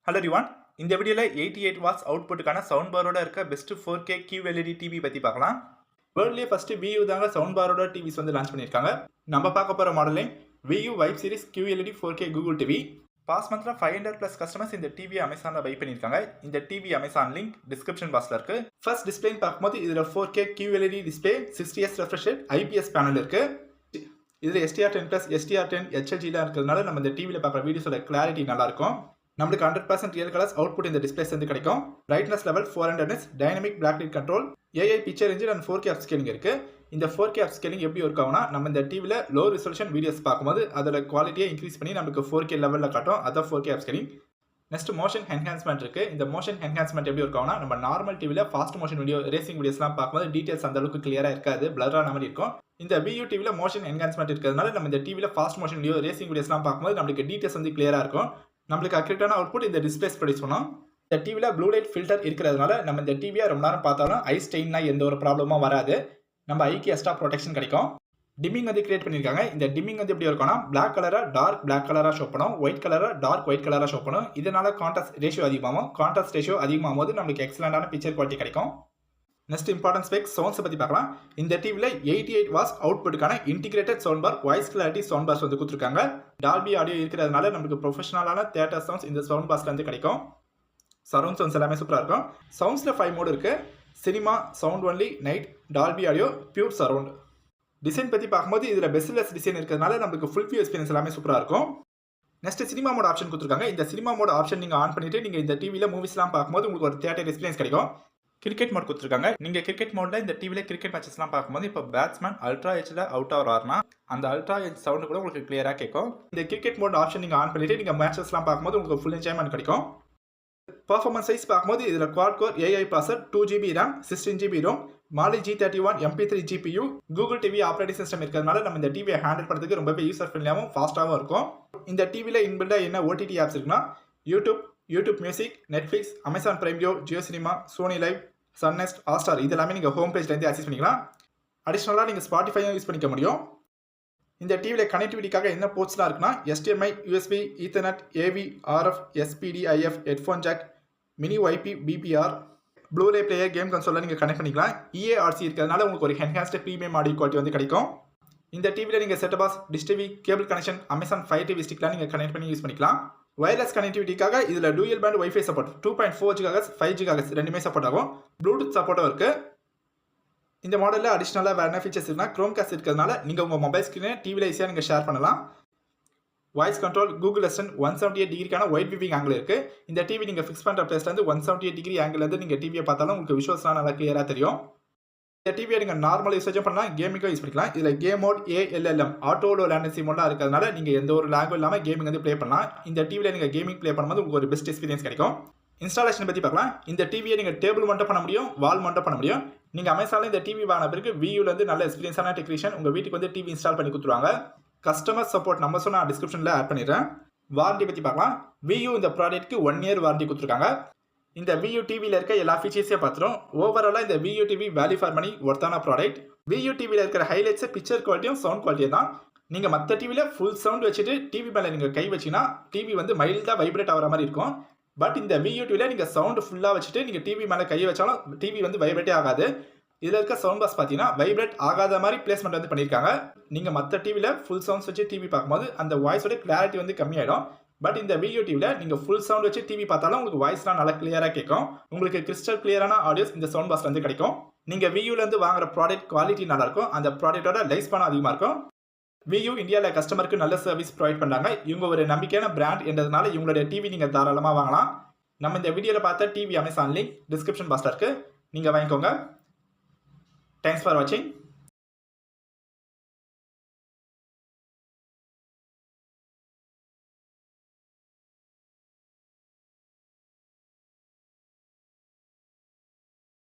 Hello everyone. இந்த வீடியோல 88 watts அவுட்புட்டுக்கான sound பாரோட இருக்க பெஸ்ட் 4K QLED டிவி பத்தி பார்க்கலாம். வேர்ல்ட்லயே ஃபர்ஸ்ட் VU தாங்க சவுண்ட் பாரோட டிவிஸ் வந்து லான்ச் பண்ணிருக்காங்க. நம்ம பார்க்க போற model name VU Vibe Series QLED 4K Google TV. Past மந்த்ல 500+ கஸ்டமர்ஸ் இந்த டிவி அமேசான்ல பை பண்ணிருக்காங்க. இந்த டிவி அமேசான் லிங்க் டிஸ்கிரிப்ஷன் பாக்ஸ்ல இருக்கு. ஃபர்ஸ்ட் டிஸ்ப்ளே பார்க்கும்போது இதுல 4K QLED display 60Hz refresh rate IPS panel இருக்கு. இதுல SDR10+, SDR10 HLG ல இருக்கிறதுனால நம்ம இந்த டிவில பார்க்குற வீடியோஸோட கிளாரிட்டி நல்லா இருக்கும். நமக்கு 100% ரியல் கலர்ஸ் அவுட்புட் இந்த டிஸ்பிளேஸ் வந்து கிடைக்கும். Brightness level 400 nits, dynamic black light control, AI picture engine and 4K upscaling இருக்கு. இந்த 4K அப்ஸ்கேலிங் எப்படி ஒர்க் ஆகும்னா நம்ம இந்த டிவில லோ ரெசல்யூஷன் வீடியோஸ் பார்க்கும்போது அதோட குவாலிட்டியை இன்க்ரீஸ் பண்ணி நமக்கு 4K லெவலில் காட்டும். அதான் 4K upscaling. Next motion enhancement இருக்கு. இந்த மோஷன் என்ஹான்ஸ்மெண்ட் எப்படி ஒர்க் ஆகும்னா நம்ம நார்மல் டிவில ஃபாஸ்ட் மோஷன் வீடியோ ரேசிங் வீடியோஸ்லாம் பார்க்கும்போது டீடைல்ஸ் அந்த அளவுக்கு கிளியரா இருக்காது, பிளர் ஆன மாதிரி இருக்கும். இந்த VU டிவில மோஷன் என்ஹான்ஸ்மெண்ட் இருக்கிறதுனால நம்ம இந்த டிவில ஃபாஸ்ட் மோஷன் வீடியோ ரேசிங் வீடியோஸ்லாம் பார்க்கும்போது நமக்கு டீடைல்ஸ் வந்து கிளியரா இருக்கும். நம்மளுக்கு அக்யூரேட்டான அவுட்புட் இந்த டிஸ்பிளேஸ் ப்ரொடியூஸ் பண்ணும். இந்த டிவியில் ப்ளூ லைட் ஃபில்டர் இருக்கிறதுனால நம்ம இந்த டிவியை ரொம்ப நேரம் பார்த்தாலும் ஐ ஸ்டெயின்னா எந்த ஒரு ப்ராப்ளமும் வராது. நம்ம ஐக்கு எக்ஸ்ட்ரா ப்ரொடெக்ஷன் கிடைக்கும். டிம்மிங் வந்து கிரியேட் பண்ணியிருக்காங்க. இந்த டிம்மிங் வந்து எப்படி இருக்கும்னா பிளாக் கலரை டார்க் பிளாக் கலராக ஷோ பண்ணும், ஒயிட் கலரை டார்க் ஒயிட் கலராக ஷோ பண்ணும். இதனால கான்ட்ராஸ்ட் ரேஷியோ அதிகமாகும். கான்ட்ராஸ்ட் ரேஷியோ அதிகமாகும் போது நம்மளுக்கு எக்ஸலண்டான பிக்சர் குவாலிட்டி கிடைக்கும். நெக்ஸ்ட் இம்பார்ட்டன்ட் ஸ்பெக் சவுண்ட்ஸ் பற்றி பார்க்கலாம். இந்த டிவியில் 88 வாட்ஸ் அவுட்புட்டுக்கான integrated sound bar, voice clarity sound bars வந்து கொடுத்துருக்காங்க. டால்பி ஆடியோ இருக்கிறதுனால நமக்கு ப்ரொஃபஷனலான தியேட்டர் சவுண்ட்ஸ் இந்த சவுண்ட் பார்ஸ்ல இருந்து கிடைக்கும். சரவுண்ட் சவுண்ட்ஸ் எல்லாமே சூப்பராக இருக்கும். சவுண்ட்ஸில் 5 மோட் இருக்கு. Cinema, sound only, night, Dolby audio, pure surround. Design பற்றி பார்க்கும்போது இதில் பெஸ்ட்லெஸ் டிசைன் இருக்கிறதுனால நமக்கு ஃபுல் வியூ எக்ஸ்பீரியன்ஸ் எல்லாமே சூப்பராக இருக்கும். நெக்ஸ்ட் சினிமா மோட் ஆப்ஷன் கொடுத்துருக்காங்க. இந்த சினிமா மோட் ஆப்ஷன் நீங்கள் ஆன் பண்ணிட்டு நீங்கள் இந்த டிவியில் மூவிஸ்லாம் பார்க்கும்போது உங்களுக்கு ஒரு தியேட்டர் எக்ஸ்பீரியன்ஸ் கிடைக்கும். கிரிக்கெட் மோட் கொடுத்துருக்காங்க. நீங்கள் கிரிக்கெட் மோடில் இந்த டிவியில் கிரிக்கெட் மேட்சஸ்லாம் பார்க்கும்போது இப்போ பேட்ஸ்மேன் அல்ட்ரா ஹெச்சில் அவுட் ஆகிறாருனா அந்த அல்ட்ரா ஹெச் சவுண்டு கூட உங்களுக்கு கிளியராக கேட்கும். இந்த கிரிக்கெட் மோட் ஆப்ஷன் நீங்கள் ஆன் பண்ணிட்டு நீங்கள் மேட்சஸ்லாம் பார்க்கும்போது உங்களுக்கு ஃபுல் என்ஜாய்மெண்ட் கிடைக்கும். பர்ஃபார்மன்ஸ் சைஸ் பார்க்கும்போது இதில் குவாட் கோர் AI ப்ராசர், 2GB RAM, 16GB ROM, மாலி G31 MP3 GPU, Google TV operating system இருக்கிறதுனால நம்ம இந்த டிவியை ஹேண்டில் பண்ணுறதுக்கு ரொம்பவே யூசர் ஃப்ரெண்ட்லியாகவும் ஃபாஸ்ட்டாகவும் இருக்கும். இந்த டிவியில் இன்பில்டாக என்ன OTT ஆப்ஸ் இருக்குன்னா YouTube music, Netflix, Amazon Prime video, Jio cinema, Sony LIV, Sun NXT, Hotstar இதெல்லாமே நீங்கள் ஹோம் பேஜ்லேருந்து ஆக்சஸ் பண்ணிக்கலாம். அடிஷ்னலாக நீங்கள் ஸ்பாட்டிஃபையும் யூஸ் பண்ணிக்க முடியும். இந்த டிவியில் கனெக்டிவிட்டிக்காக என்ன போர்ட்ஸ்லாம் இருக்குன்னா HDMI, USB, ethernet, AV, RF, SPD, IF, headphone jack, mini YP, BPR, Blu-ray player, game கன்சோலில் நீங்கள் கனெக்ட் பண்ணிக்கலாம். EARC இருக்கிறதுனால உங்களுக்கு ஒரு என்ஹான்ஸ்டு ப்ரீமியம் ஆடியோ குவாலிட்டி வந்து கிடைக்கும். இந்த டிவியில் நீங்கள் set box, dish TV, cable connection, Amazon Fire TV ஸ்டிக்லாம் நீங்கள் கனெக்ட் பண்ணி யூஸ் பண்ணிக்கலாம். வயர்லெஸ் கனெக்டிவிட்டிக்காக இதில் dual pant wifi support 2.4 GHz, 5 GHz ரெண்டுமே சப்போர்ட் ஆகும். ப்ளூடூத் சப்போர்ட்டும் இருக்குது. இந்த மாடலில் அடிஷ்னலாக வேறு என்ன ஃபீச்சர்ஸ் இருக்குன்னா க்ரோம் காஸ்ட் இருக்கிறதுனால நீங்கள் உங்கள் மொபைல் ஸ்க்ரீனை டிவியில் ஈஸியாக நீங்கள் ஷேர் பண்ணலாம். வாய்ஸ் கண்ட்ரோல், கூகுள் அசிஸ்டன்ட், 178 டிகிரிக்கான ஒயிட் விவிங் ஆங்கிள் இருக்குது. இந்த டிவி நீங்கள் ஃபிக்ஸ் பண்ணுற பிளேஸ்லேருந்து 178 டிகிரி ஆங்கிலேருந்து நீங்கள் டிவியை பார்த்தாலும் உங்களுக்கு விஷுவல்ஸ்லாம் நல்லா கிளியராக தெரியும். இந்த டிவியை நீங்கள் நார்மல் யூசேஜும் பண்ணலாம், கேமிங்கும் யூஸ் பண்ணிக்கலாம். இதில் கேம் மோட் ALLM ஆட்டோலோ லேண்டன்சி மோட்லாம் இருக்கிறதுனால நீங்கள் எந்த ஒரு லேங்கும் இல்லாமல் கேமிங் வந்து ப்ளே பண்ணலாம். இந்த டிவியில் நீங்கள் கேமிங் ப்ளே பண்ணும்போது உங்களுக்கு ஒரு பெஸ்ட் எக்ஸ்பீரியன்ஸ் கிடைக்கும். இன்ஸ்டாலேஷன் பற்றி பார்க்கலாம். இந்த டிவியை நீங்கள் டேபிள் மட்டும் பண்ண முடியும், வால் மட்டும் பண்ண முடியும். நீங்கள் அமேசானில் இந்த டிவி வாங்கின பிறகு VUலேருந்து நல்ல எக்ஸ்பீரியன்ஸான டெக்னீஷியன் உங்கள் வீட்டுக்கு வந்து டிவி இன்ஸ்டால் பண்ணி கொடுத்துருவாங்க. கஸ்டமர் சப்போர்ட் நம்பர்ஸும் நான் டிஸ்கிரிப்ஷனில் ஆட் பண்ணிடுறேன். வாரண்டி பற்றி பார்க்கலாம். VU இந்த ப்ராடக்ட்டுக்கு 1 year வாரண்டி கொடுத்துருக்காங்க. இந்த VU டிவியில் இருக்க எல்லா ஃபீச்சர்ஸையும் பார்த்துரும். ஓவராலாக இந்த VU TV value for money ஒர்த்தான ப்ராடக்ட். VU டிவியில் இருக்கிற ஹைலைட்ஸ் பிக்சர் குவாலிட்டியும் சவுண்ட் குவாலிட்டியும் தான். நீங்கள் மற்ற டிவியில் ஃபுல் சவுண்ட் வச்சுட்டு டிவி மேலே நீங்கள் கை வச்சிங்கன்னா டிவி வந்து மைல்டாக வைப்ரேட் ஆகிற மாதிரி இருக்கும். பட் இந்த VU டிவியில் நீங்கள் சவுண்டு ஃபுல்லாக வச்சுட்டு நீங்கள் டிவி மேலே கை வச்சாலும் டிவி வந்து வைப்ரேட்டே ஆகாது. இதில் இருக்க சவுண்ட் பாஸ் பார்த்தீங்கன்னா வைப்ரேட் ஆகாத மாதிரி பிளேஸ்மெண்ட் வந்து பண்ணியிருக்காங்க. நீங்கள் மற்ற டிவியில் ஃபுல் சவுண்ட்ஸ் வச்சு டிவி பார்க்கும்போது அந்த வாய்ஸோட கிளாரிட்டி வந்து கம்மியாயிடும். பட் இந்த VU டிவியில் நீங்கள் ஃபுல் சவுண்ட் வச்சு டிவி பார்த்தாலும் உங்களுக்கு வாய்ஸ்லாம் நல்லா கிளியராக கேட்கும். உங்களுக்கு கிறிஸ்டல் கிளியரான ஆடியோஸ் இந்த சவுண்ட் பாஸ்ல இருந்து கிடைக்கும். நீங்கள் VUலேருந்து வாங்குற ப்ராடக்ட் குவாலிட்டி நல்லாயிருக்கும். அந்த ப்ராடக்ட்டோட லைஃப் ஸ்பான் அதிகமாக இருக்கும். VU இந்தியாவில் கஸ்டமருக்கு நல்ல சர்வீஸ் ப்ரொவைட் பண்ணுறாங்க. இவங்க ஒரு நம்பிக்கையான பிராண்ட் என்றதுனால இவங்களுடைய டிவி நீங்கள் தாராளமாக வாங்கலாம். நம்ம இந்த வீடியோவில் பார்த்த டிவி அமேசான் லிங்க் டிஸ்கிரிப்ஷன் பாக்ஸில் இருக்குது, நீங்கள் வாங்கிக்கோங்க. தேங்க்ஸ் ஃபார் வாட்சிங்.